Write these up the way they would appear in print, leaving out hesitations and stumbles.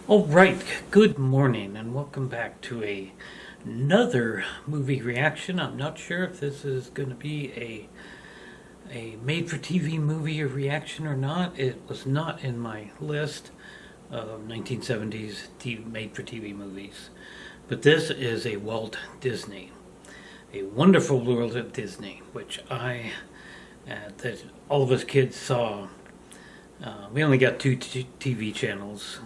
All right, good morning and welcome back to another movie reaction. I'm not sure if this is going to be a made-for-TV movie or reaction or not. It was not in my list of 1970s made-for-TV movies. But this is a Walt Disney, A Wonderful World of Disney, which that all of us kids saw. We only got two TV channels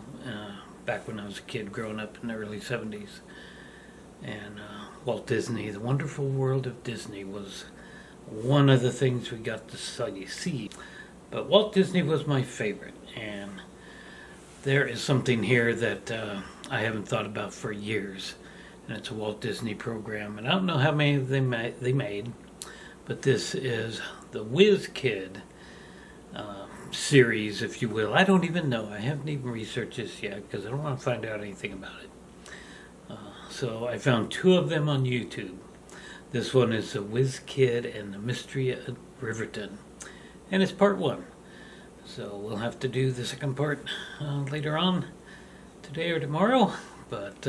back when I was a kid growing up in the early 70s. And Walt Disney, The Wonderful World of Disney was one of the things we got to see. But Walt Disney was my favorite, and there is something here that I haven't thought about for years, and it's a Walt Disney program, and I don't know how many they made, but this is the Whiz Kid series, if you will. I don't even know. I haven't even researched this yet because I don't want to find out anything about it. So I found two of them on YouTube. This one is The Whiz Kid and the Mystery at Riverton, and it's part one. So we'll have to do the second part later on today or tomorrow. But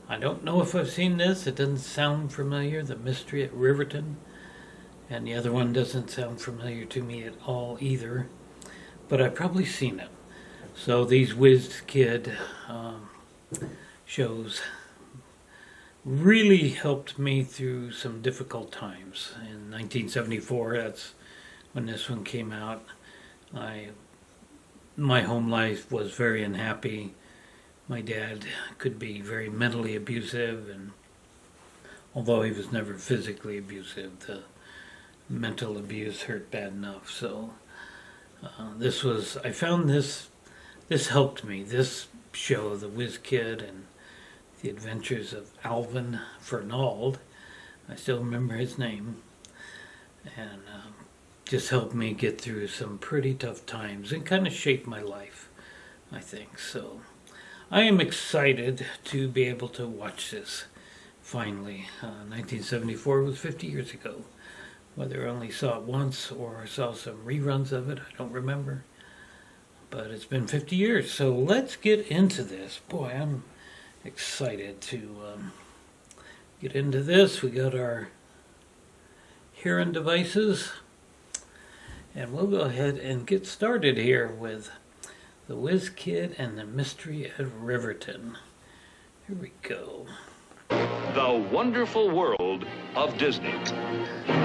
I don't know if I've seen this. It doesn't sound familiar. The Mystery at Riverton. And the other one doesn't sound familiar to me at all either. But I've probably seen it. So these Whiz Kid shows really helped me through some difficult times. In 1974, that's when this one came out. My home life was very unhappy. My dad could be very mentally abusive, and although he was never physically abusive, the mental abuse hurt bad enough. So I found this helped me. This show, The Whiz Kid and the Adventures of Alvin Fernald, I still remember his name, and just helped me get through some pretty tough times and kind of shaped my life, I think. So I am excited to be able to watch this finally. 1974 was 50 years ago. Whether I only saw it once or saw some reruns of it, I don't remember. But it's been 50 years, so let's get into this. Boy, I'm excited to get into this. We got our hearing devices, and we'll go ahead and get started here with The Whiz Kid and the Mystery at Riverton. Here we go. The Wonderful World of Disney.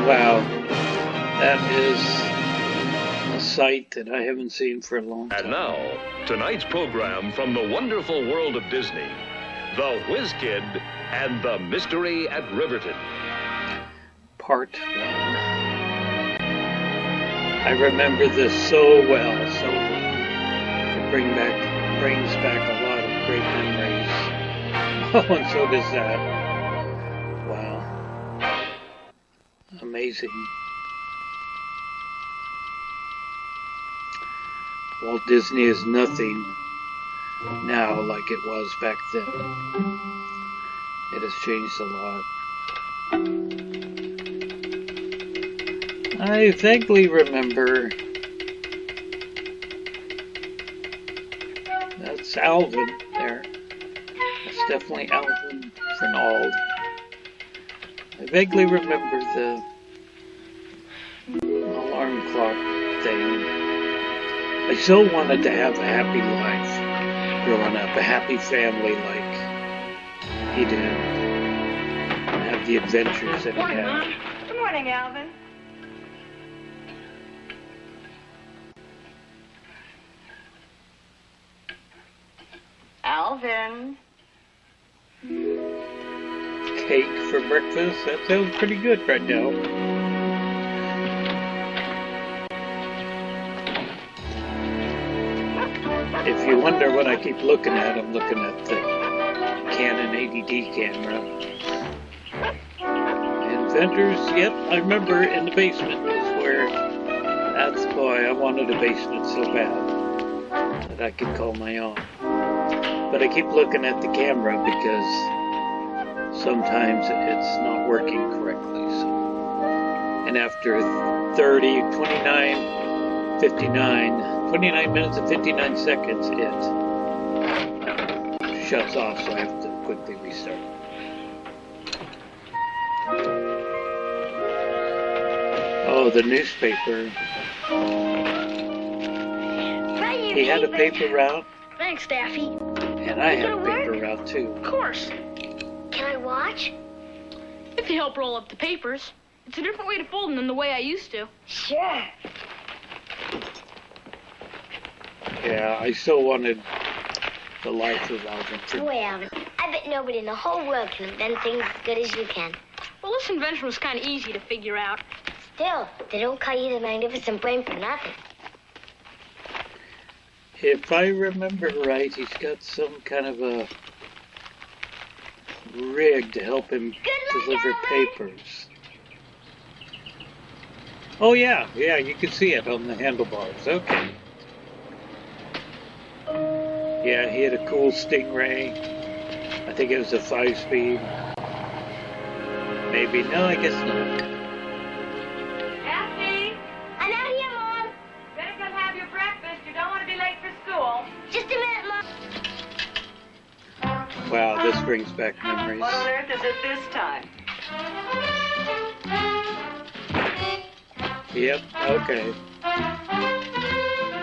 Wow, that is a sight that I haven't seen for a long time. And now, tonight's program from the Wonderful World of Disney, The Whiz Kid and the Mystery at Riverton. Part 1. I remember this so well, so it brings back a lot of great memories. Oh, and so does that. Wow. Amazing. Walt Disney is nothing now like it was back then. It has changed a lot. I vaguely remember that's Alvin there. That's definitely Alvin Fernald. I vaguely remember the alarm clock thing. I so wanted to have a happy life growing up, a happy family like he did, and have the adventures that he had. Good morning, Alvin. Alvin. Cake for breakfast? That sounds pretty good right now. If you wonder what I keep looking at, I'm looking at the Canon 80D camera. Inventors, yep, I remember in the basement is where, boy, I wanted a basement so bad that I could call my own. But I keep looking at the camera because sometimes it's not working correctly. So. And after 29 minutes and 59 seconds, it shuts off, so I have to quickly restart. Oh, the newspaper. He had a paper route. Thanks, Daffy. And I had a paper route too. Of course. Can I watch? If you help roll up the papers. It's a different way to fold them than the way I used to. Sure. Yeah, I still wanted the life of Alvin. Boy, Alvin, I bet nobody in the whole world can invent things as good as you can. Well, this invention was kind of easy to figure out. Still, they don't call you the magnificent brain for nothing. If I remember right, he's got some kind of a rig to help him deliver papers. Oh yeah, you can see it on the handlebars. Okay. Yeah, he had a cool Stingray. I think it was a 5-speed. Maybe. No, I guess not. Daphne, I'm out here, Mom. better come have your breakfast. You don't want to be late for school. Just a minute, Mom. Wow, this brings back memories. What on earth is it this time? Yep, okay.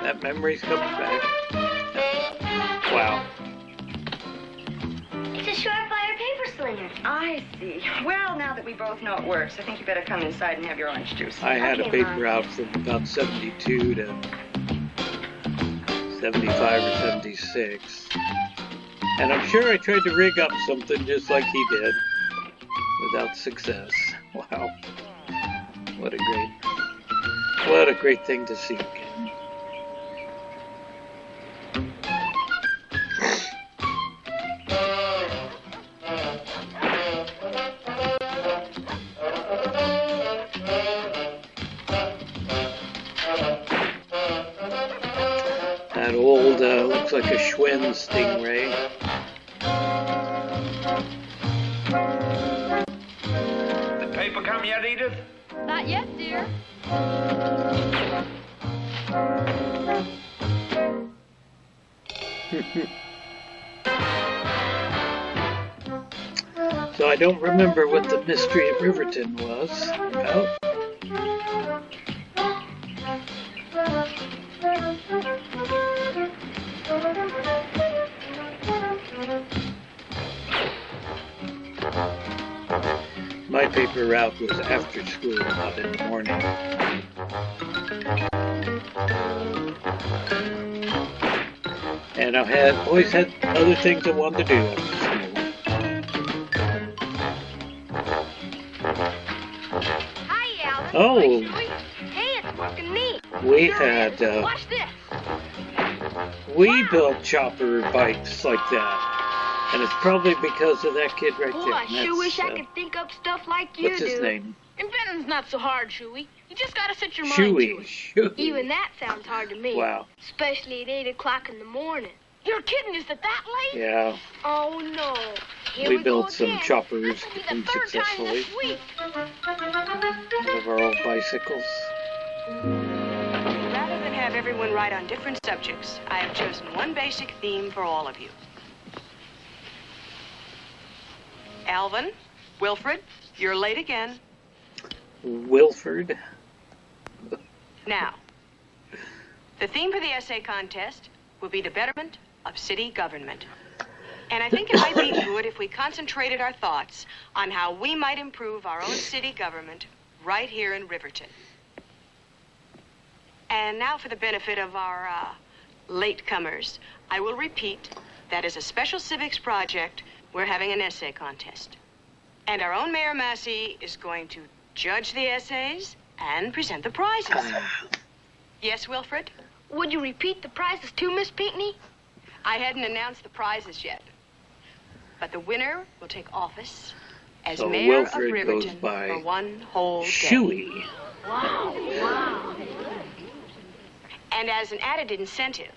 That memory's coming back. Wow. It's a Surefire paper slinger. I see. Well, now that we both know it works, I think you better come inside and have your orange juice. I had a Okay, Mom. paper out from about 72 to 75 or 76. And I'm sure I tried to rig up something just like he did, without success. Wow. What a great thing to see again. That old, looks like a Schwinn Stingray. The paper come yet, Edith? Not yet, dear. So I don't remember what the mystery at Riverton was about. My paper route was after school, not in the morning. And I always had other things I wanted to do after school. Hi, Alvin. Oh. Hey, Chewie. Hey, it's fucking neat. We had, Watch this. we built chopper bikes like that. And it's probably because of that kid right Boy, there. I sure That's, wish I could think up stuff like you what's do. his name? Inventing's not so hard, Chewie. You just gotta set your mind to it. Chewy. Even that sounds hard to me. Wow. Especially at 8 o'clock in the morning. You're kidding, is it that late? Yeah. Oh, no. Here We we built go some again. choppers This will be the third time unsuccessfully. this week. Of our old bicycles. Rather than have everyone write on different subjects, I have chosen one basic theme for all of you. Alvin, Wilfred, you're late again. Wilford. Now, the theme for the essay contest will be the betterment of city government. And I think it might be good if we concentrated our thoughts on how we might improve our own city government right here in Riverton. And now for the benefit of our latecomers, I will repeat that as a special civics project, we're having an essay contest. And our own Mayor Massey is going to judge the essays and present the prizes. Yes, Wilfred? Would you repeat the prizes too, Miss Pinckney? I hadn't announced the prizes yet. But the winner will take office as So mayor Wilfred of Riverton goes by for one whole day. Chewy. Wow. And as an added incentive,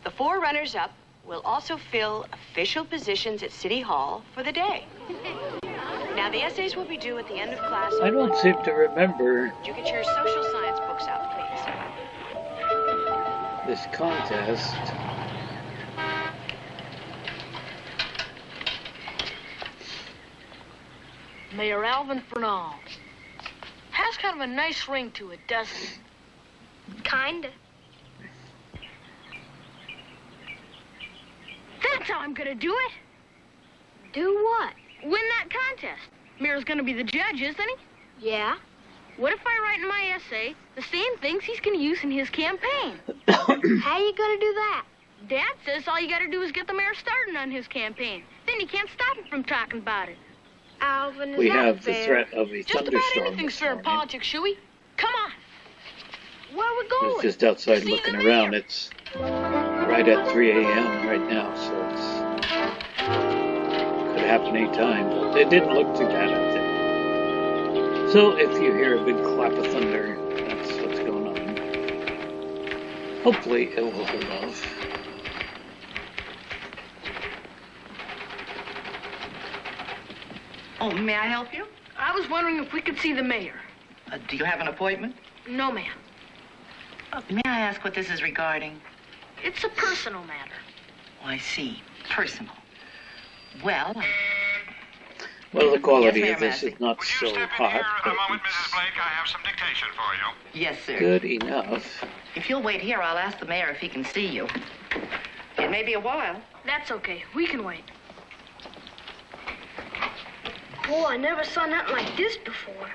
the 4 runners-up will also fill official positions at City Hall for the day. Now, the essays will be due at the end of class. I don't seem to remember You get your social science books out, please. this contest. Mayor Alvin Fernald. Has kind of a nice ring to it, doesn't it? Kinda. That's how I'm gonna do it. Do what? Win that contest. Mayor's gonna be the judge, isn't he? Yeah? What if I write in my essay the same things he's gonna use in his campaign? How you gonna do that? Dad says all you gotta do is get the mayor started on his campaign. Then you can't stop him from talking about it. Alvin, is We that have the fair? threat of a Just about thunderstorm anything's this fair in morning. politics, Shuey. Come on. Where are we I going? was just outside See looking the mayor. around. It's right at 3 a.m. right now, so it's could happen any time. But it didn't look too bad, I think. So if you hear a big clap of thunder, that's what's going on. Hopefully it will hold off. Oh, may I help you? I was wondering if we could see the mayor. Do you have an appointment? No, ma'am. May I ask what this is regarding? It's a personal matter. Oh, I see. Personal. Well, Well, the quality Yes, of Mayor this Massey. is not Would you so step in hot, here a moment, but Mrs. Blake? I have some dictation for you. yes, sir. it's good enough. If you'll wait here, I'll ask the mayor if he can see you. It may be a while. That's okay. We can wait. Oh, I never saw nothing like this before.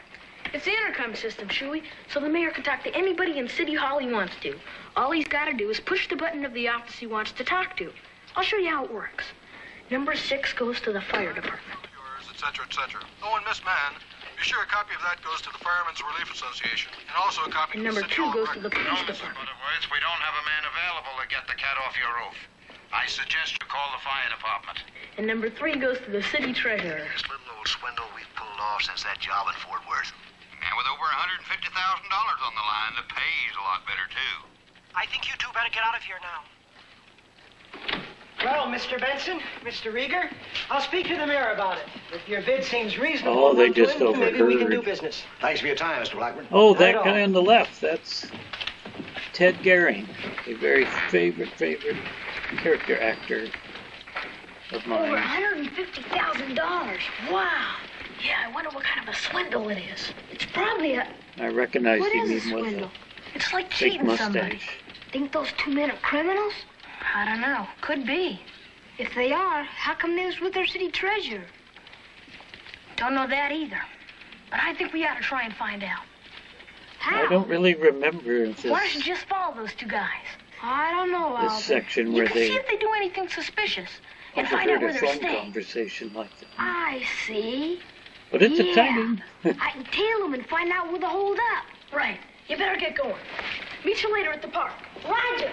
It's the intercom system, Shuey, so the mayor can talk to anybody in City Hall he wants to. All he's got to do is push the button of the office he wants to talk to. I'll show you how it works. Number 6 goes to the fire department. Yours, etc., etc. Oh, and Miss Mann, be sure a copy of that goes to the Firemen's Relief Association, and also a copy And to the number City 2 Hall goes to record. the police Notice, in department. other words, we don't have a man available to get the cat off your roof. I suggest you call the fire department. And number 3 goes to the city treasurer. This little old swindle we've pulled off since that job in Fort Worth. And with over $150,000 on the line, the pay's a lot better, too. I think you two better get out of here now. Well, Mr. Benson, Mr. Rieger, I'll speak to the mayor about it. If your bid seems reasonable, Oh, they enough to just him, maybe we can do overheard. business. Thanks for your time, Mr. Blackburn. Oh, Not that at guy all. on the left, that's Ted Gehring, a very favorite character actor of Over mine. $150,000. Wow. Yeah, I wonder what kind of a swindle it is. It's probably a... I recognized What him is a even with swindle? It's like a fake cheating somebody. mustache. Think those 2 men are criminals? I don't know. Could be. If they are, how come they was with their city treasurer? Don't know that either. But I think we ought to try and find out. How? I don't really remember Why don't you this just follow those 2 guys? I don't know, Alvin. section You where can see they if they do anything suspicious and overheard find out where a they're phone staying. conversation like that. I see. But it's a Yeah. timing. I can tail them and find out where the hold up. Right. You better get going. Meet you later at the park. Roger.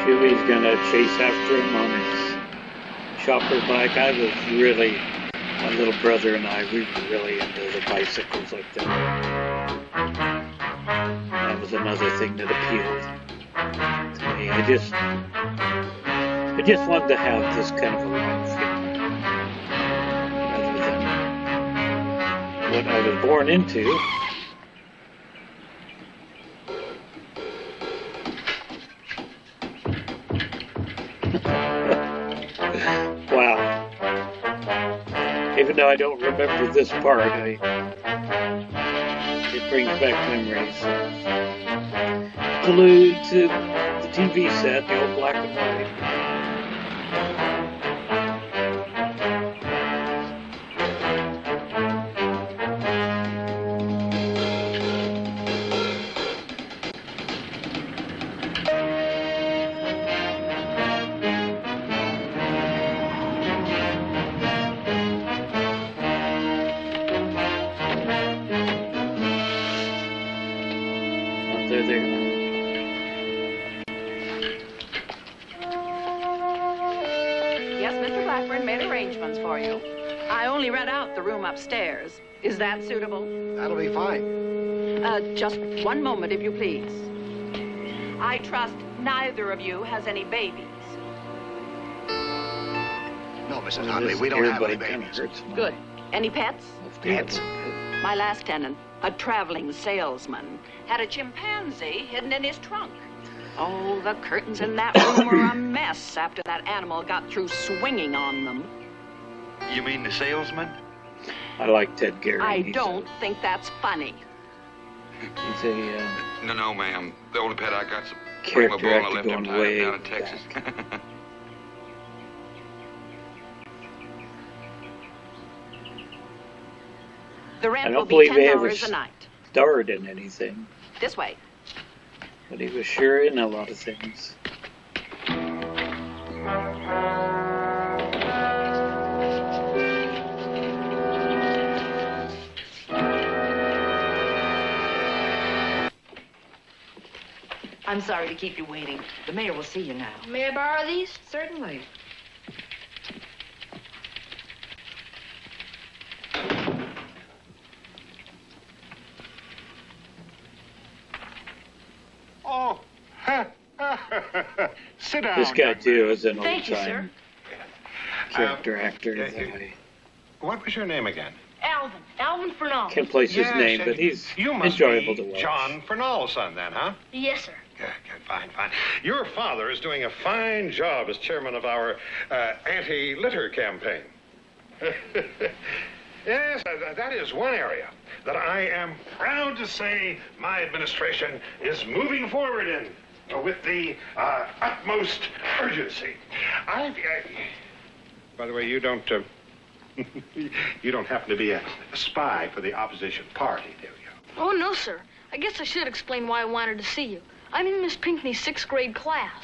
Chewy's gonna chase after him on his chopper bike. I was really, my little brother and I, we were really into the bicycles like that. That was another thing that appealed to me. I just wanted to have this kind of a life, rather than what I was born into. Wow. Even though I don't remember this part, it brings back memories. Glued to the TV set, the old black and white. Oh, there they are. Yes, Mr. Blackburn made arrangements for you. I only rent out the room upstairs. Is that suitable? That'll be fine. Just one moment, if you please. I trust neither of you has any babies. No, Mrs. Huntley, we don't have any babies. Good. Any pets? Pets? My last tenant, a traveling salesman, had a chimpanzee hidden in his trunk. Oh, the curtains in that room were a mess after that animal got through swinging on them. You mean the salesman? I like Ted Gary. I don't think that's funny. He's a No, ma'am. The only pet I got's a character prima bona actor left him going tied way up down in Texas. The I rent will don't be believe he ever $10 a night. starred in anything, This way. but he was sure in a lot of things. I'm sorry to keep you waiting. The mayor will see you now. May I borrow these? Certainly. Oh, sit down. This guy too is an Thank you, sir. old-time character actor. What was your name again? Alvin Fernald. Can't place his name, but he's you must enjoyable be to watch. John Fernald's son, then, huh? Yes, sir. Good, fine. Your father is doing a fine job as chairman of our anti-litter campaign. Yes, that is one area that I am proud to say my administration is moving forward in with the utmost urgency. By the way, you don't you don't happen to be a spy for the opposition party, do you? Oh, no, sir. I guess I should explain why I wanted to see you. I'm in Miss Pinckney's 6th grade class.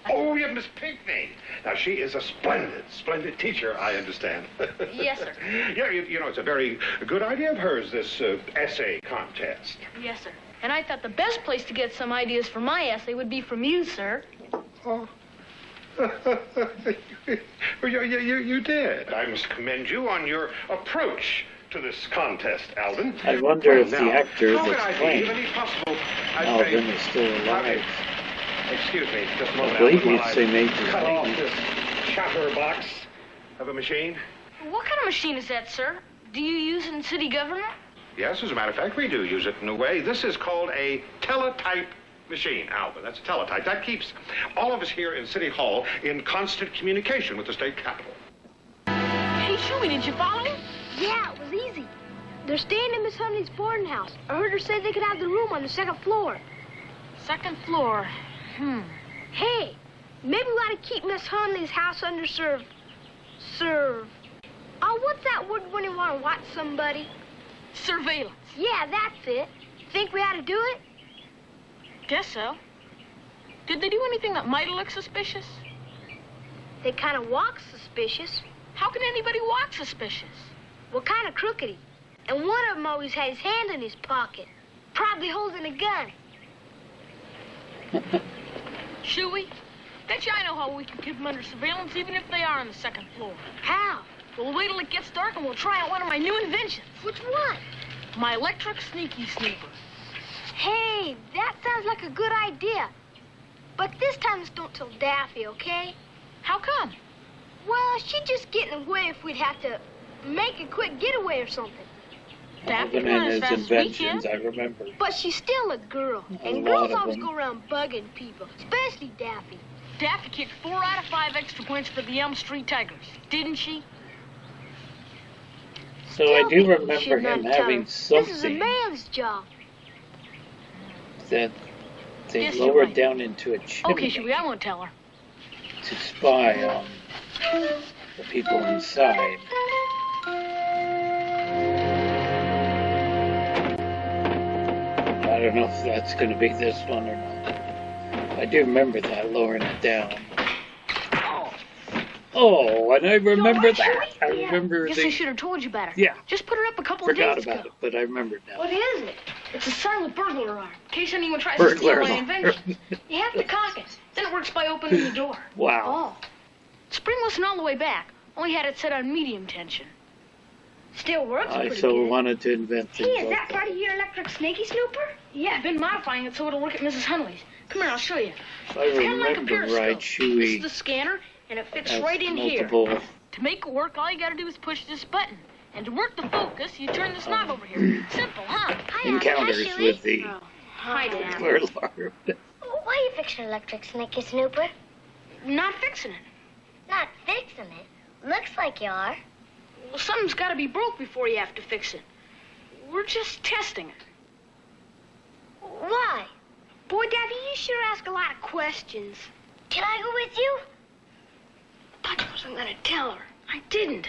Oh, yeah, Miss Pinckney. Now, she is a splendid teacher, I understand. Yes, sir. Yeah, you know, it's a very good idea of hers, this essay contest. Yes, sir. And I thought the best place to get some ideas for my essay would be from you, sir. Oh. You did. I must commend you on your approach to this contest, Alvin. I wonder if Now, the actor how could that's I be playing even possible? Alvin is still alive. Excuse me, just a moment. I believe Alvin, he's while the major cut off lady. this chatterbox of a machine. What kind of machine is that, sir? Do you use it in city government? Yes, as a matter of fact, we do use it in a way. This is called a teletype machine, Alvin. That's a teletype. That keeps all of us here in City Hall in constant communication with the state capitol. Hey, Shuey, did you follow him? Yeah, it was easy. They're staying in Miss Huntley's boarding house. I heard her say they could have the room on the 2nd floor. 2nd floor. Hey, maybe we ought to keep Miss Huntley's house underserved. Oh, what's that word when you want to watch somebody? Surveillance. Yeah, that's it. Think we ought to do it? Guess so. Did they do anything that might look suspicious? They kind of walk suspicious. How can anybody walk suspicious? Well, kind of crookedy. And one of them always had his hand in his pocket. Probably holding a gun. Shuey, bet you I know how we can keep them under surveillance even if they are on the 2nd floor. How? We'll wait till it gets dark and we'll try out one of my new inventions. Which one? My electric sneaky sneaker. Hey, that sounds like a good idea. But this time just don't tell Daffy, okay? How come? Well, she'd just get in the way if we'd have to make a quick getaway or something. Daffy Alvin can run and as his fast as we inventions, can. I remember. But she's still a girl. And lot girls of always them. go around bugging people, especially Daffy. Daffy kicked 4 out of 5 extra points for the Elm Street Tigers, didn't she? So I Still do think we remember should not him tell having her. This is a something man's job. that they Yes, you're lowered right. down into a chimney Okay, Shuey, I won't tell her. to spy on the people inside. I don't know if that's going to be this one or not. I do remember that, lowering it down. Oh, and I remember that. I remember Guess the... I should have told you better. Yeah. Just put it up a couple Forgot of days about ago. it, but I remembered now. What is it? It's a silent burglar alarm. In case anyone tries to steal Burglar my alarm. invention. You have to cock it. Then it works by opening the door. Wow. Oh. Spring wasn't all the way back. Only had it set on medium tension. Still works I pretty so good. wanted to invent Hey, things is like that part of your electric snaky snooper? Yeah, I've been modifying it so it'll work at Mrs. Hunley's. Come here, I'll show you. If I It's kind of like a remember periscope. right, This Chewie is the scanner, and it fits has right in multiple here. To make it work, all you gotta do is push this button. And to work the focus, you turn this knob over here. Simple, huh? encounters with the Hi, Dad. burglar alarm. Why are you fixing electric snaky snooper? Not fixing it. Not fixing it. Looks like you are. Well, something's gotta be broke before you have to fix it. We're just testing it. Why? Boy, Daddy, you sure ask a lot of questions. Can I go with you? I wasn't gonna tell her. I didn't.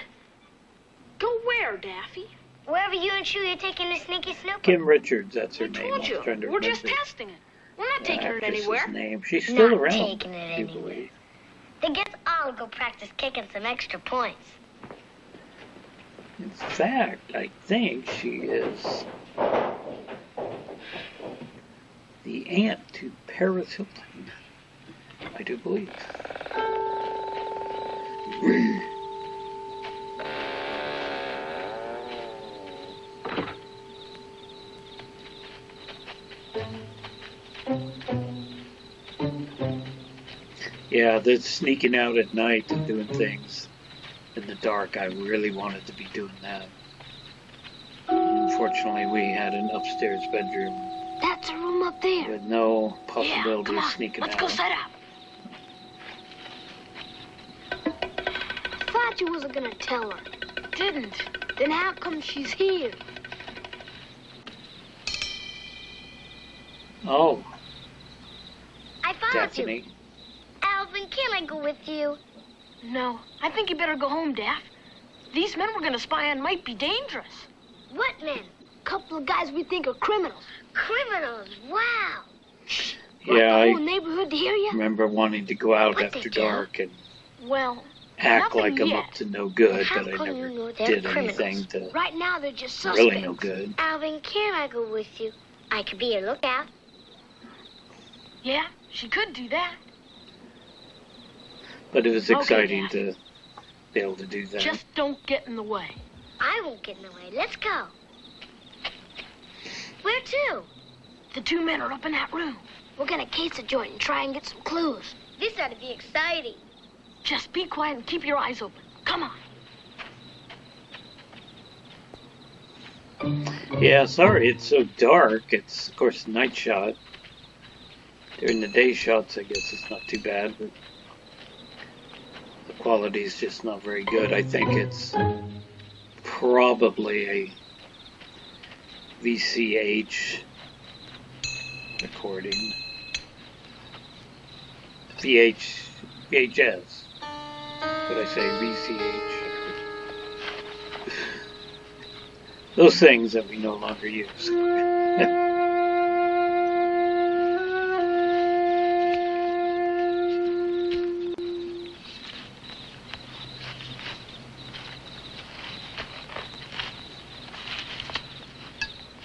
Go where, Daffy? Wherever you and Chewie are taking the sneaky snooper. Kim Richards, that's her I name. told I was you. trying to We're just remember testing it. We're not taking it actress's anywhere. name. She's still Not around. taking it I anywhere. believe. Then guess I'll go practice kicking some extra points. In fact, I think she is the aunt to Paris Hilton. I do believe. Yeah, the sneaking out at night and doing things in the dark, I really wanted to be doing that. Unfortunately, we had an upstairs bedroom That's a room up there. with no possibility Come of on, sneaking let's out. go set up. Thought you wasn't gonna tell her. Didn't. Then how come she's here? Oh, I found Daphne. you. Alvin, can I go with you? No, I think you better go home, Daff. These men we're gonna spy on might be dangerous. What men? Couple of guys we think are criminals. Criminals? Wow. Yeah, The I whole neighborhood to hear you? remember wanting to go out What they after do? dark and Well, act nothing like I'm yet. up to no good, How but I come never you know they're did criminals? anything to Right now they're just suspects. really no good. Alvin, can I go with you? I could be your lookout. Yeah, she could do that. But it was Okay, exciting Dad. to be able to do that. Just don't get in the way. I won't get in the way. Let's go. Where to? The two men are up in that room. We're gonna case the joint and try and get some clues. This ought to be exciting. Just be quiet and keep your eyes open. Come on. Yeah, sorry, it's so dark. It's, of course, a night shot. During the day shots, I guess it's not too bad, but the quality is just not very good. I think it's probably a VCH recording. VHS. Would I say VCH? Those things that we no longer use.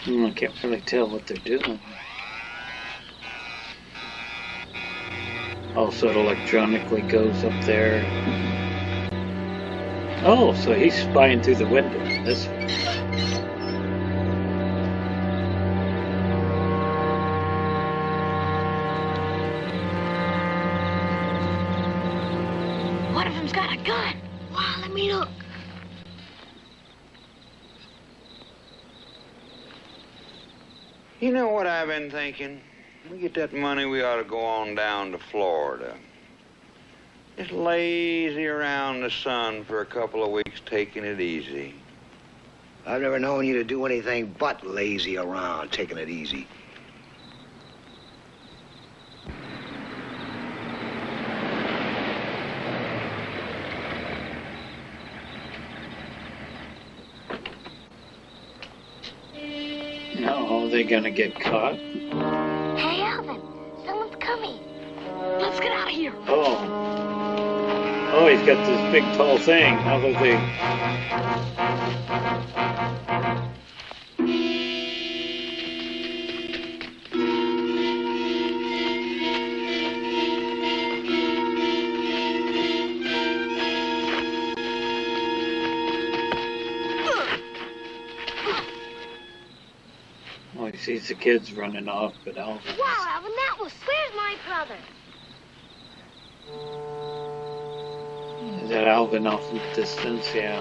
I can't really tell what they're doing. Also, it electronically goes up there. Oh, so he's spying through the window. This one. One of them's got a gun. Wow, let me look. You know what I've been thinking? We get that money, we ought to go on down to Florida. Just lazy around the sun for a couple of weeks, taking it easy. I've never known you to do anything but lazy around, taking it easy. No, they're gonna get caught. Hey, Alvin, someone's coming. Let's get out of here. Oh, he's got this big tall thing. How do they? sees the kids running off, but Alvin. Wow, Alvin, that was... Where's my brother? Is that Alvin off in the distance? Yeah.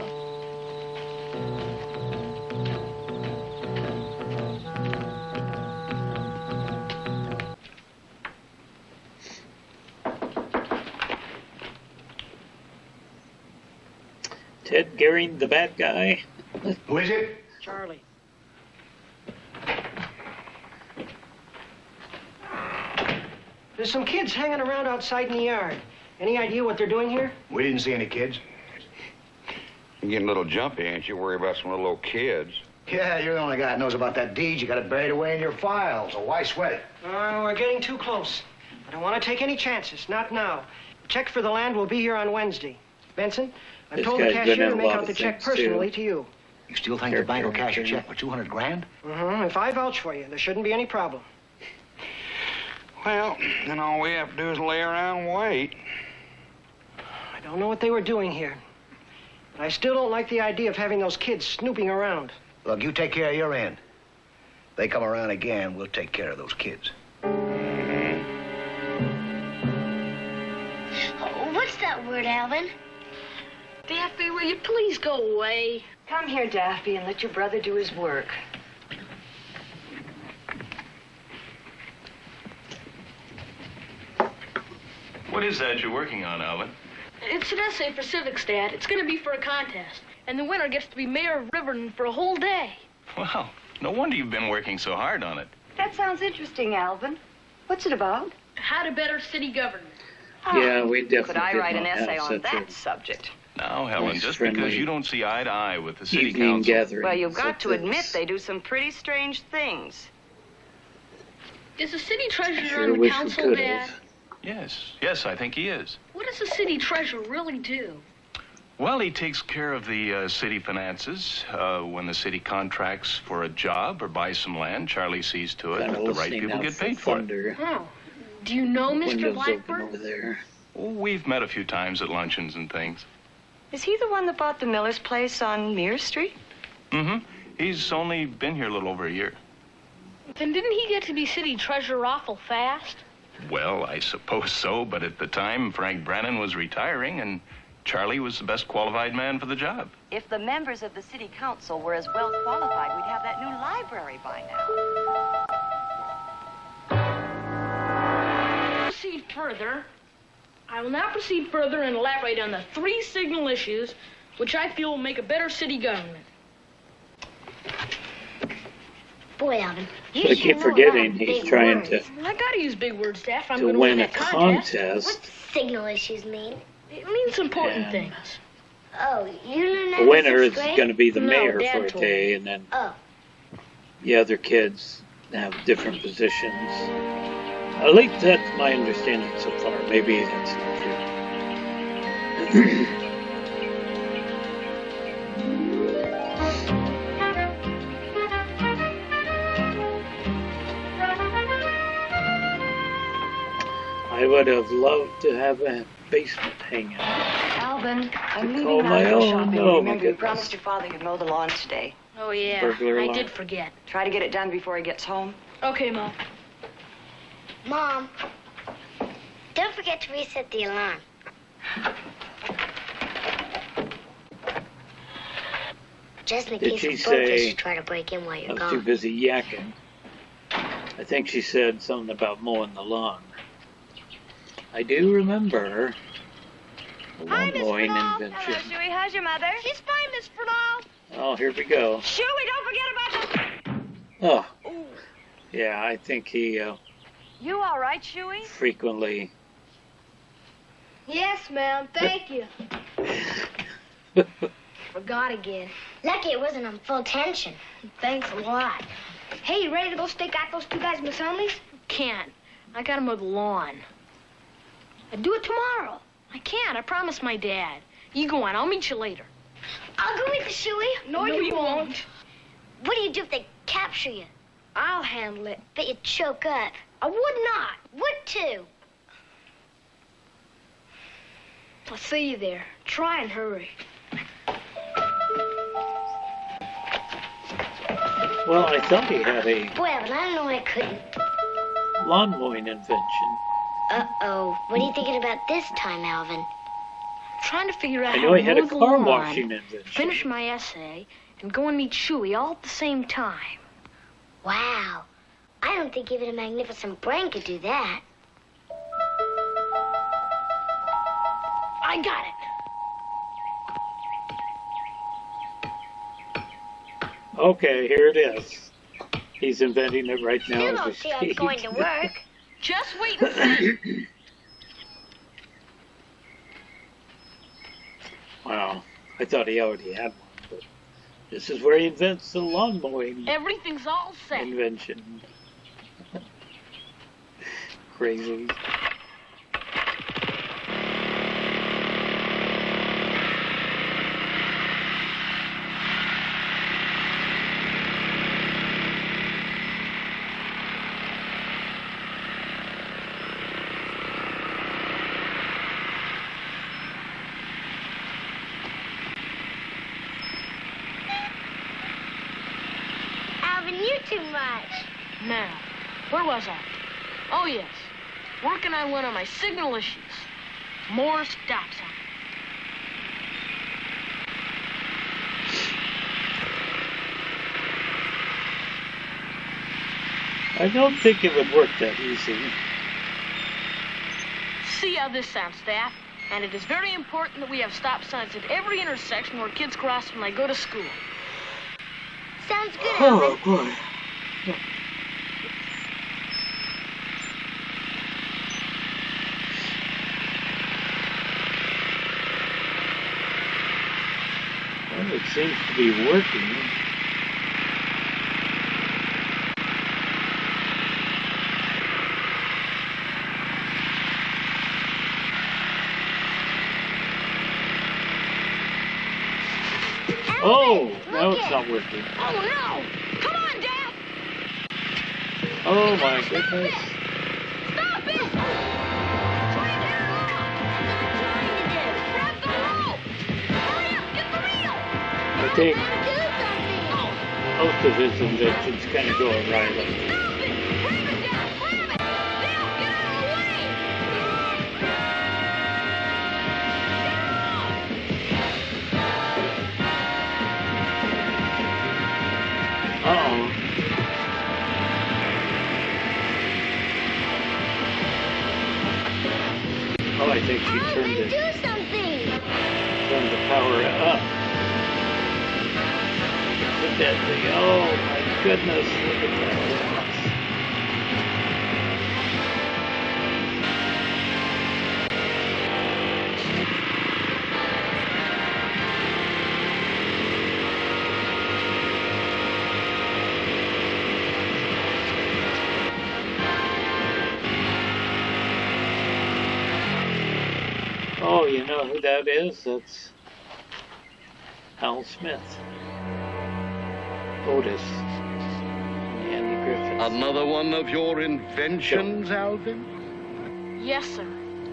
Ted Gehring, the bad guy. Who is it? Charlie. There's some kids hanging around outside in the yard. Any idea what they're doing here? We didn't see any kids. You're getting a little jumpy, ain't you? Worry about some little old kids. Yeah, you're the only guy that knows about that deed. You got it buried away in your files, so why sweat it? We're getting too close. I don't want to take any chances, not now. Check for the land will be here on Wednesday. Benson, I've This told the guy's cashier been in to a make lot out of the check things, personally too. to you. You still think the bank will cash a check for 200 grand? If I vouch for you, there shouldn't be any problem. Well, then all we have to do is lay around and wait. I don't know what they were doing here. But I still don't like the idea of having those kids snooping around. Look, you take care of your end. If they come around again, we'll take care of those kids. What's that word, Alvin? Daffy, will you please go away? Come here, Daffy, and let your brother do his work. What is that you're working on, Alvin? It's an essay for civics, Dad. It's going to be for a contest. And the winner gets to be mayor of Riverton for a whole day. Well, no wonder you've been working so hard on it. That sounds interesting, Alvin. What's it about? How to better city government. Yeah, we definitely Could I did write an not essay have on such a that subject? Now, Helen, Nice just friendly because you don't see eye to eye with the city evening council... gathering. Well, you've got to Such admit as- they do some pretty strange things. Is the city treasurer Sure on the wish we council, could Dad? have. Yes, I think he is. What does the city treasurer really do? Well, he takes care of the city finances. When the city contracts for a job or buys some land, Charlie sees to it Kinda that the right listening people out get for paid for it. thunder. Oh. Do you know Mr. Windows open Blackburn? over there. Oh, we've met a few times at luncheons and things. Is he the one that bought the Miller's place on Muir Street? Mm-hmm. He's only been here a little over a year. Then didn't he get to be city treasurer awful fast? Well, I suppose so, but at the time, Frank Brennan was retiring, and Charlie was the best qualified man for the job. If the members of the city council were as well qualified, we'd have that new library by now. Proceed further. I will now proceed further and elaborate on the 3 signal issues which I feel will make a better city government. Boy, Alvin, you But I sure keep know a lot of forgetting he's big trying words. to I gotta use big words, Daff. I'm to gonna win a that contest. What signal issues mean? It means important And- things. Oh, you learned that the in winner is sixth grade? going to be the No, mayor Dad for a told me. day, and then Oh, the other kids have different positions. At least that's my understanding so far. Maybe that's not true. I would have loved to have a basement hangout. Alvin, I'm call leaving my now to go own. shopping. Oh, my Remember, you goodness. promised your father you'd mow the lawn today. Oh, yeah. Burglar I alarm. did forget. Try to get it done before he gets home. Okay, Mom. Mom, don't forget to reset the alarm. Just in Did case she the burglars say try to break in while I you're was too gone. busy yakking? I think she said something about mowing the lawn. I do remember the lawn mowing invention. Shuey. How's your mother? She's fine, Miss Fernald. Oh, here we go. Shuey, don't forget about the... Oh, yeah, I think he You all right, Shuey? frequently. Yes, ma'am. Thank you. Forgot again. Lucky it wasn't on full tension. Thanks a lot. Hey, you ready to go stake out those 2 guys, Miss Humleys? Can't. I gotta mow the lawn. I'll do it tomorrow. I can't. I promised my dad. You go on. I'll meet you later. I'll go with the shoey. No, you won't. What do you do if they capture you? I'll handle it. Bet you choke up. I would not. Would too. I'll see you there. Try and hurry. Well, I thought he had a Well, but I don't know I couldn't. lawn mowing invention. Uh-oh. What are you thinking about this time, Alvin? Trying to figure out I how know to he had a mow the car lawn, washing invention. finish my essay, and go and meet Shuey all at the same time. Wow. I don't think even a magnificent brain could do that. I got it. Okay, here it is. He's inventing it right now. Still as don't we see how it's speak. going to work. Just wait and see. Wow, I thought he already had one, but this is where he invents the lawn mowing Everything's all set. invention. Crazy. Alvin, you too much. Now, where was I? Oh, yes. Working on one of my signal issues. More stop signs. I don't think it would work that easy. See how this sounds, staff? And it is very important that we have stop signs at every intersection where kids cross when they go to school. Sounds good, Oh, Alvin. boy. Well, it seems to be working. Oh, now it's not working. Oh, no! Come on, Dad! Oh, my goodness. Stop it! Try and get her off! Grab the rope! Hurry up, get the reel! I think most of his inventions kind of go awry like that. Stop it! Grab it, Dad! Grab it! Dad, get out of the way! Uh-oh. Oh, I think she turned Alvin, it. do something. Turn the power up. Look at that thing. Oh my goodness. Look at that. Oh, you know who that is? That's Hal Smith. Otis. Andy Griffith. Another one of your inventions, Alvin? Yes, sir.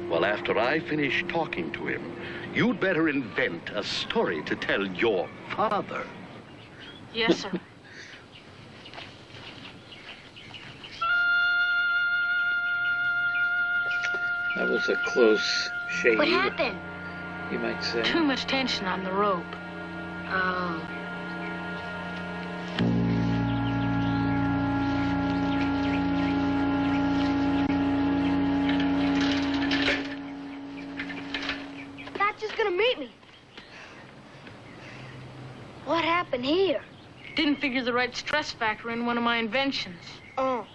Well, after I finish talking to him, you'd better invent a story to tell your father. Yes, sir. That was a close shave. What happened? You might say. Too much tension on the rope. Oh. That's just gonna meet me. What happened here? Didn't figure the right stress factor in one of my inventions. Oh.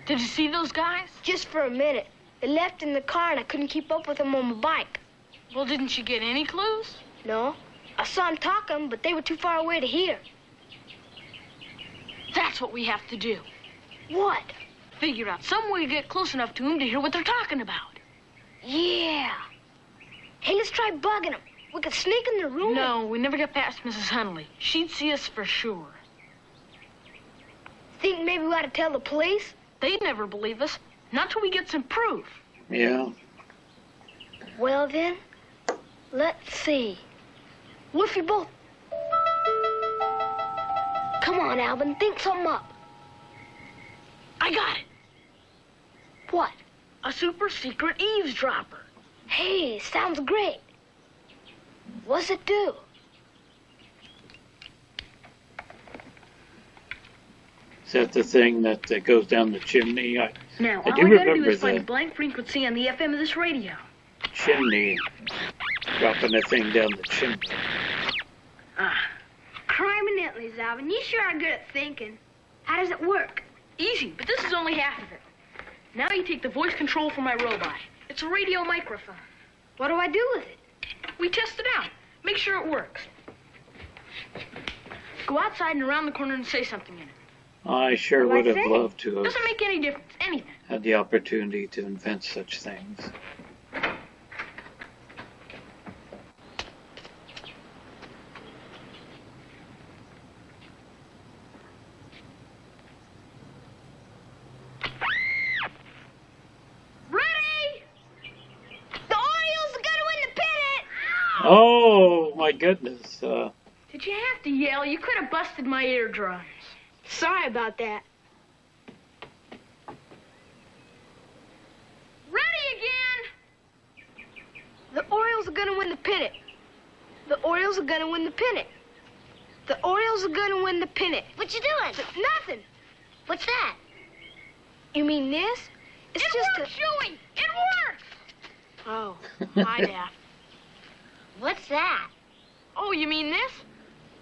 Did you see those guys? Just for a minute. They left in the car and I couldn't keep up with them on my bike. Well, didn't you get any clues? No. I saw them talking, but they were too far away to hear. That's what we have to do. What? Figure out some way to get close enough to them to hear what they're talking about. Yeah. Hey, let's try bugging them. We could sneak in their room. No, we never get past Mrs. Hunley. She'd see us for sure. Think maybe we ought to tell the police? They'd never believe us, not till we get some proof. Yeah. Well, then, let's see. What if you both... Come on, Alvin, think something up. I got it. What? A super secret eavesdropper. Hey, sounds great. What's it do? Is that the thing that goes down the chimney? Now, I all do we gotta do remember is find a the blank frequency on the FM of this radio. chimney, dropping a thing down the chimney. Criminally, Alvin, you sure are good at thinking. How does it work? Easy, but this is only half of it. Now you take the voice control from my robot. It's a radio microphone. What do I do with it? We test it out. Make sure it works. Go outside and around the corner and say something in it. I sure What would do I have say? loved to have Doesn't make any difference. Anything. had the opportunity to invent such things. Ready? The Orioles are gonna win the pennant! Oh, my goodness. Did you have to yell? You could have busted my eardrums. Sorry about that. Ready again! The Orioles are gonna win the pennant. The Orioles are gonna win the pennant. The Orioles are gonna win the pennant. What you doing? Nothing. What's that? You mean this? It's It just works, Joey! It works! Oh. Hi, Daff. What's that? Oh, you mean this?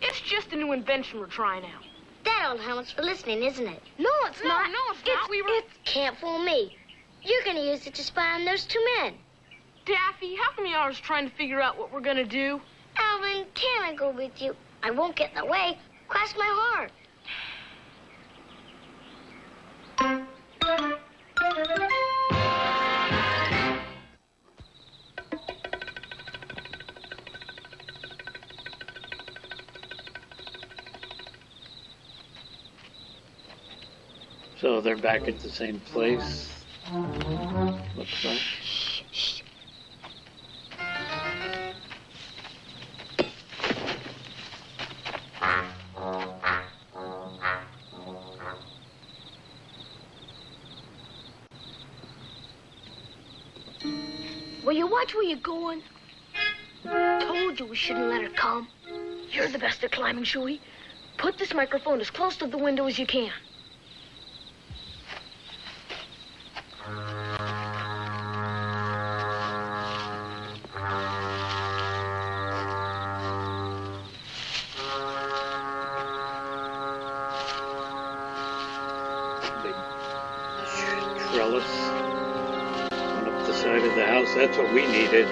It's just a new invention we're trying out. That old helmet's for listening, isn't it? No, it's No, not. no, it's not. We were... It can't fool me. You're gonna use it to spy on those two men. Daffy, how come you always trying to figure out what we're gonna do? Alvin, can I go with you? I won't get in the way. Cross my heart. So they're back at the same place. Looks like. Will you watch where you're going? Told you we shouldn't let her come. You're the best at climbing, Shuey. Put this microphone as close to the window as you can. Big trellis went up the side of the house. That's what we needed,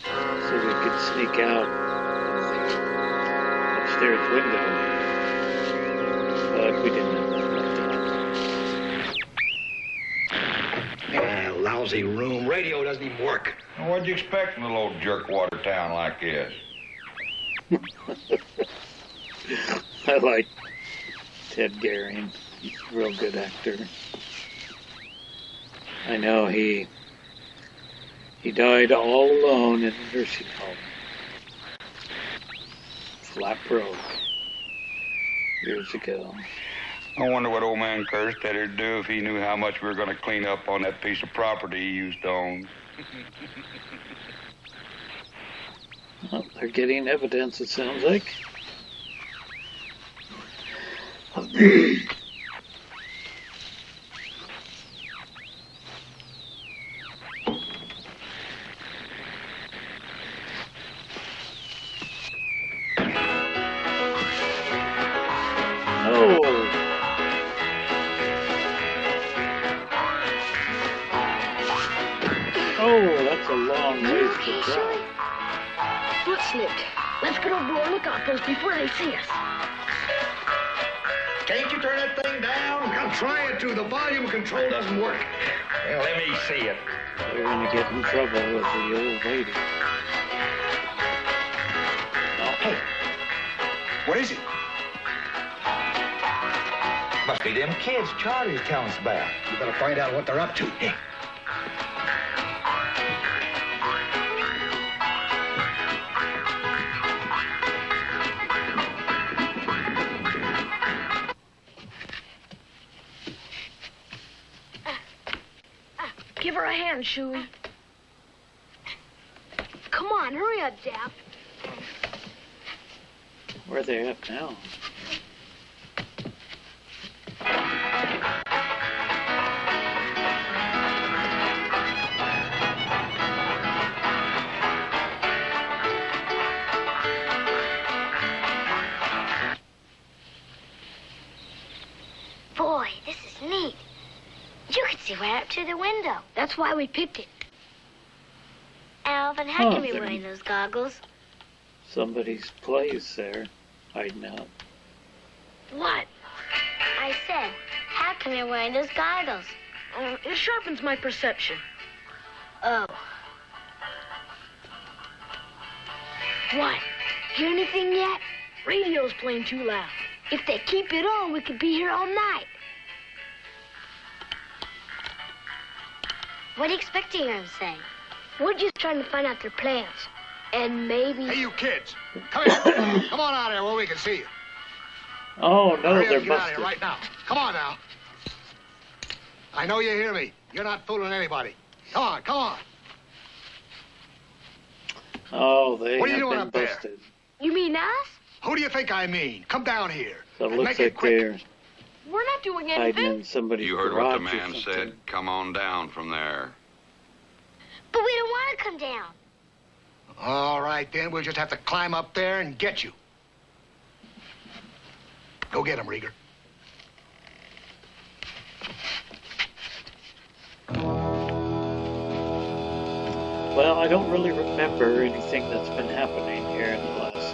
so we could sneak out of the upstairs window. But we didn't have that. Yeah, lousy room. Radio doesn't even work. Well, what'd you expect in a little old jerkwater town like this? I like Ted Garing. He's a real good actor. I know he died all alone in a nursing home. Flat broke years ago. I wonder what old man Curtis said he'd do if he knew how much we were going to clean up on that piece of property he used to own. Well, they're getting evidence, it sounds like. Oh, that's a long ways to drive. Foot slipped. Let's get over to our lookout post before they see us. Can't you turn that thing down? I'm trying to. The volume control doesn't work. Well, let me see it. They're going to get in trouble with the old lady. Hey, what is it? Must be them kids Charlie's telling us about. You better find out what they're up to. Hey. Give her a hand, Shuey. Come on, hurry up, Dap. Where are they at now? Boy, this is neat. You can see right up to the window. That's why we picked it. Alvin, how Oh, come you're they're- wearing those goggles? Somebody's place there, hiding out. What? I said, how come you're wearing those goggles? It sharpens my perception. Oh. What? Hear anything yet? Radio's playing too loud. If they keep it on, we could be here all night. What do you expect to hear them say? We're just trying to find out their plans. And maybe... Hey, you kids. Come here. Come on out here where we can see you. Oh, no, Hurry up they're and get out of busted. here right now. Come on now. I know you hear me. You're not fooling anybody. Come on, come on. Oh, they What are you have doing been up there? busted. You mean us? Who do you think I mean? Come down here. So it and looks make it like quick. they're We're not doing hiding anything. in somebody's You heard what the garage or man something. said. Come on down from there. But we don't want to come down. All right, then. We'll just have to climb up there and get you. Go get him, Rieger. Well, I don't really remember anything that's been happening here in the last...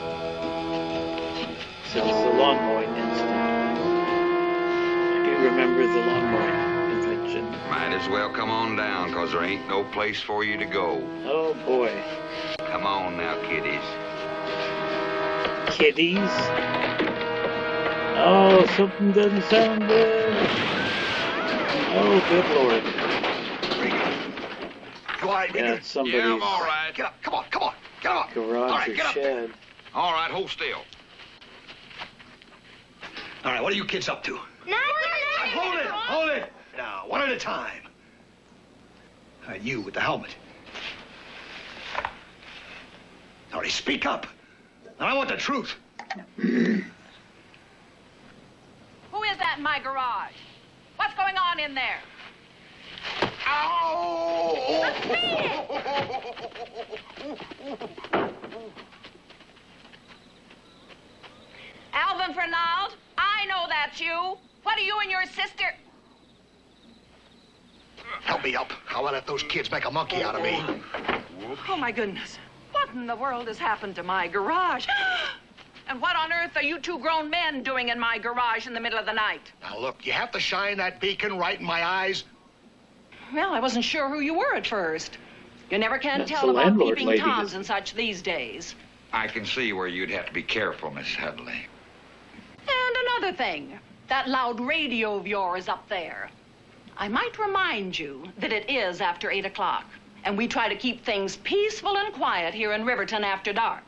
since the lawn mowing incident. I do remember the lawn mowing invention. Might as well come on down, because there ain't no place for you to go. Oh, boy. Come on now, kiddies. Kiddies? Oh, something doesn't sound good. Oh, good Lord. You all right, Yeah, Rieger? it's somebody's Yeah, I'm all right. Get up. Come on, come on. Get up. garage All right, or get up there. shed. All right, hold still. All right, what are you kids up to? Hold it! Hold it! Now, one at a time. All right, you with the helmet. All right, speak up. And I want the truth. Who is that in my garage? What's going on in there? Ow! Alvin Fernald, I know that's you. What are you and your sister? Help me up. I'll let those kids make a monkey out of me. Oh, my goodness. What in the world has happened to my garage? And what on earth are you two grown men doing in my garage in the middle of the night? Now, look, you have to shine that beacon right in my eyes. Well, I wasn't sure who you were at first. You never can That's tell the about landlord peeping lady. Toms and such these days. I can see where you'd have to be careful, Miss Headley. And another thing, that loud radio of yours up there. I might remind you that it is after 8 o'clock, and we try to keep things peaceful and quiet here in Riverton after dark.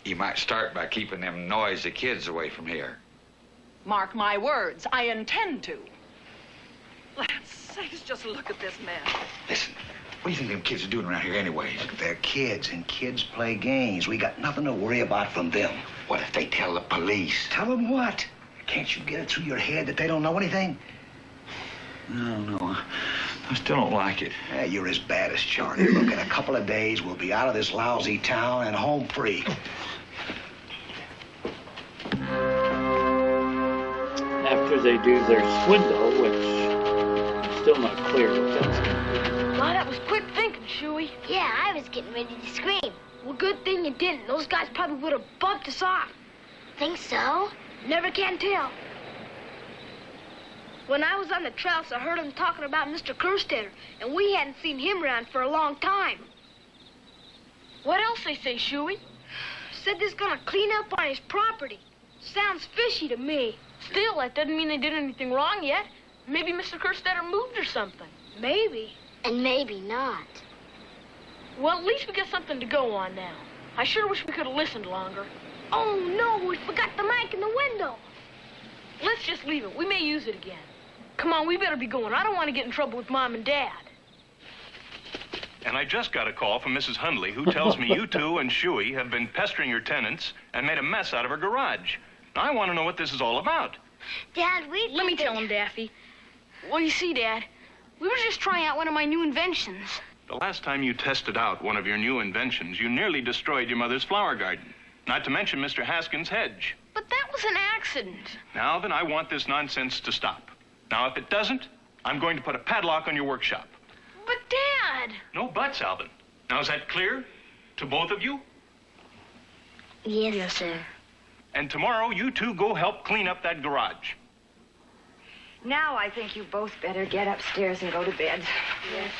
You might start by keeping them noisy kids away from here. Mark my words, I intend to. Let's sakes, just look at this mess. Listen, what do you think them kids are doing around here anyways? They're kids, and kids play games. We got nothing to worry about from them. What if they tell the police? Tell them what? Can't you get it through your head that they don't know anything? No, I still don't like it. Yeah, you're as bad as Charlie. Look, in a couple of days, we'll be out of this lousy town and home free. After they do their swindle, which I'm still not clear what that's going to be. Wow, that was quick thinking, Shuey. Yeah, I was getting ready to scream. Well, good thing you didn't. Those guys probably would have bumped us off. Think so? Never can tell. When I was on the trails, I heard them talking about Mr. Kerstetter, and we hadn't seen him around for a long time. What else they say, Shuey? Said they's gonna clean up on his property. Sounds fishy to me. Still, that doesn't mean they did anything wrong yet. Maybe Mr. Kerstetter moved or something. Maybe. And maybe not. Well, at least we got something to go on now. I sure wish we could have listened longer. Oh, no, we forgot the mic in the window. Let's just leave it. We may use it again. Come on, we better be going. I don't want to get in trouble with Mom and Dad. And I just got a call from Mrs. Hundley, who tells me you two and Shuey have been pestering your tenants and made a mess out of her garage. Now, I want to know what this is all about. Dad, Let me tell him, Daffy. Well, you see, Dad, we were just trying out one of my new inventions. The last time you tested out one of your new inventions, you nearly destroyed your mother's flower garden. Not to mention Mr. Haskins' hedge. But that was an accident. Now then, I want this nonsense to stop. Now, if it doesn't, I'm going to put a padlock on your workshop. But, Dad! No buts, Alvin. Now, is that clear to both of you? Yes, sir. And tomorrow, you two go help clean up that garage. Now I think you both better get upstairs and go to bed. Yes,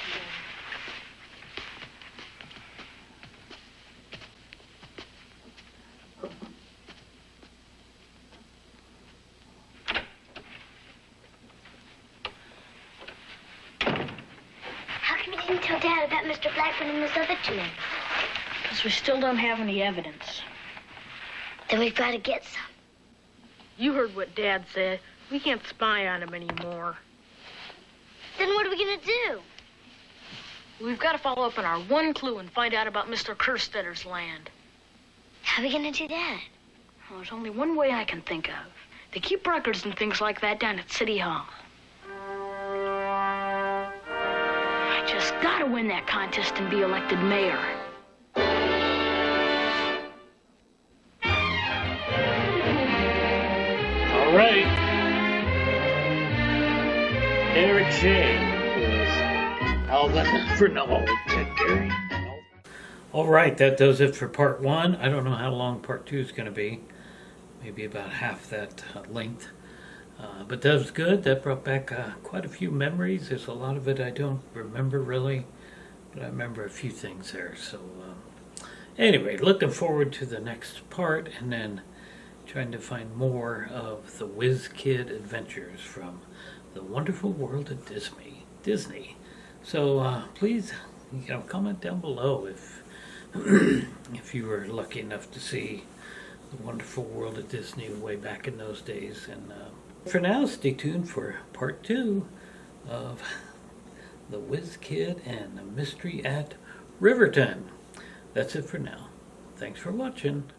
How come you didn't tell Dad about Mr. Blackburn and those other two men? Because we still don't have any evidence. Then we've got to get some. You heard what Dad said. We can't spy on him anymore. Then what are we going to do? We've got to follow up on our one clue and find out about Mr. Kerstetter's land. How are we going to do that? Well, there's only one way I can think of. They keep records and things like that down at City Hall. I just got to win that contest and be elected mayor. All right. Eric Shea is Alvin Fernell. Gary. All right, that does it for part one. I don't know how long part two is going to be. Maybe about half that length. But that was good. That brought back quite a few memories. There's a lot of it I don't remember really, but I remember a few things there. So anyway, looking forward to the next part, and then trying to find more of the Whiz Kid adventures from the wonderful world of Disney. So please, comment down below if if you were lucky enough to see the wonderful world of Disney way back in those days. And for now, stay tuned for part two of the Whiz Kid and the Mystery at Riverton. That's it for now. Thanks for watching.